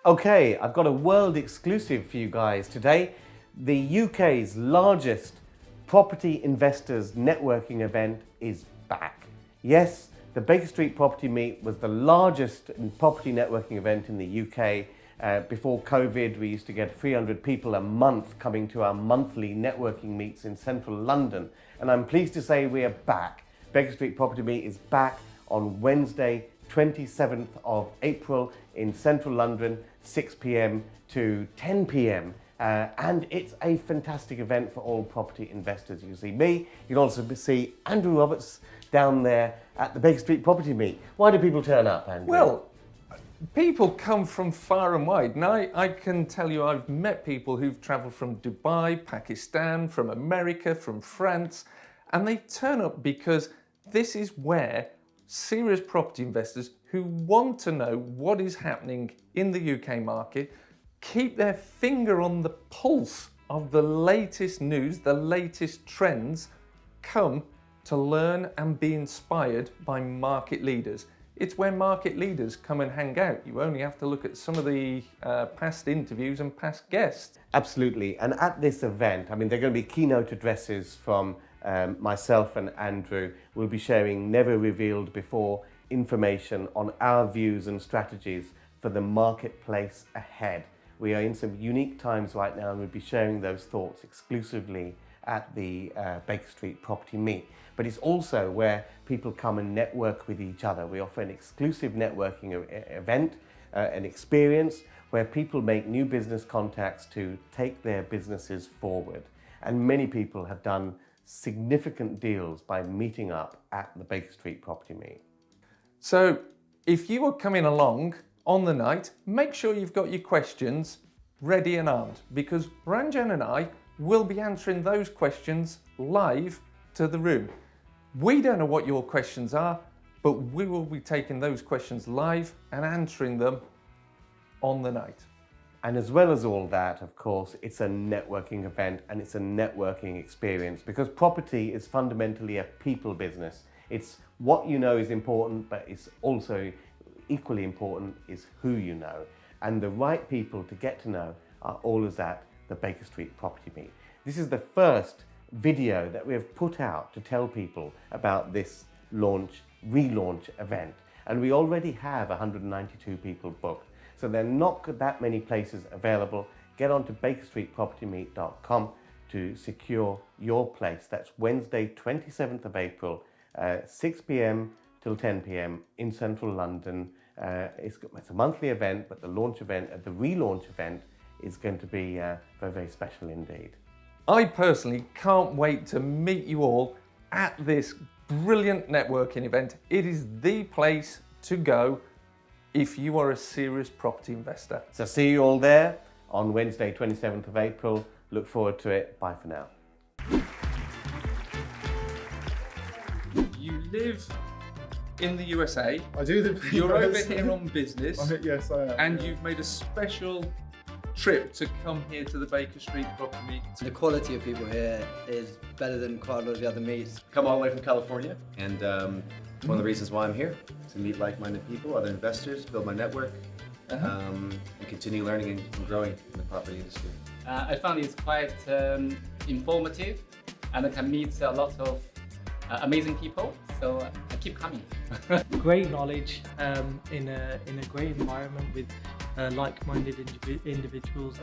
Okay, I've got a world exclusive for you guys today. The UK's largest property investors networking event is back. Yes, the Baker Street Property Meet was the largest property networking event in the UK. Before COVID, we used to get 300 people a month coming to our monthly networking meets in central London. And I'm pleased to say we are back. Baker Street Property Meet is back on Wednesday, 27th of April in central London, 6 p.m. to 10 p.m. And it's a fantastic event for all property investors. You can see me, you can also see Andrew Roberts down there at the Baker Street Property Meet. Why do people turn up, Andrew? Well, people come from far and wide. Now, I can tell you I've met people who've travelled from Dubai, Pakistan, from America, from France, and they turn up because this is where serious property investors who want to know what is happening in the UK market, keep their finger on the pulse of the latest news, the latest trends, come to learn and be inspired by market leaders. It's where market leaders come and hang out. You only have to look at some of the past interviews and past guests. Absolutely. And at this event, I mean, there are going to be keynote addresses from myself and Andrew. We'll be sharing never revealed before information on our views and strategies for the marketplace ahead. We are in some unique times right now, and we'll be sharing those thoughts exclusively at the Baker Street Property Meet. But it's also where people come and network with each other. We offer an exclusive networking event, an experience where people make new business contacts to take their businesses forward. And many people have done significant deals by meeting up at the Baker Street Property Meet. So if you are coming along on the night, make sure you've got your questions ready and armed, because Ranjan and I will be answering those questions live to the room. We don't know what your questions are, but we will be taking those questions live and answering them on the night. And as well as all that, of course, it's a networking event and it's a networking experience, because property is fundamentally a people business. It's what you know is important, but it's also equally important is who you know. And the right people to get to know are always at the Baker Street Property Meet. This is the first video that we have put out to tell people about this relaunch event. And we already have 192 people booked. So there are not that many places available. Get on to bakerstreetpropertymeet.com to secure your place. That's Wednesday, 27th of April, 6 p.m. till 10 p.m. in central London. It's a monthly event, but the relaunch event is going to be very, very special indeed. I personally can't wait to meet you all at this brilliant networking event. It is the place to go if you are a serious property investor. So see you all there on Wednesday, 27th of April. Look forward to it. Bye for now. You live in the USA. I do live in the You're over USA. here on business. Yes, I am. And you've made a special trip to come here to the Baker Street Property Meet. The quality of people here is better than quite a lot of the other meets. Come all the way from California, and it's one of the reasons why I'm here, to meet like-minded people, other investors, build my network, and continue learning and growing in the property industry. I found it's quite informative, and I can meet a lot of amazing people, so I keep coming. Great knowledge in a great environment with like-minded individuals.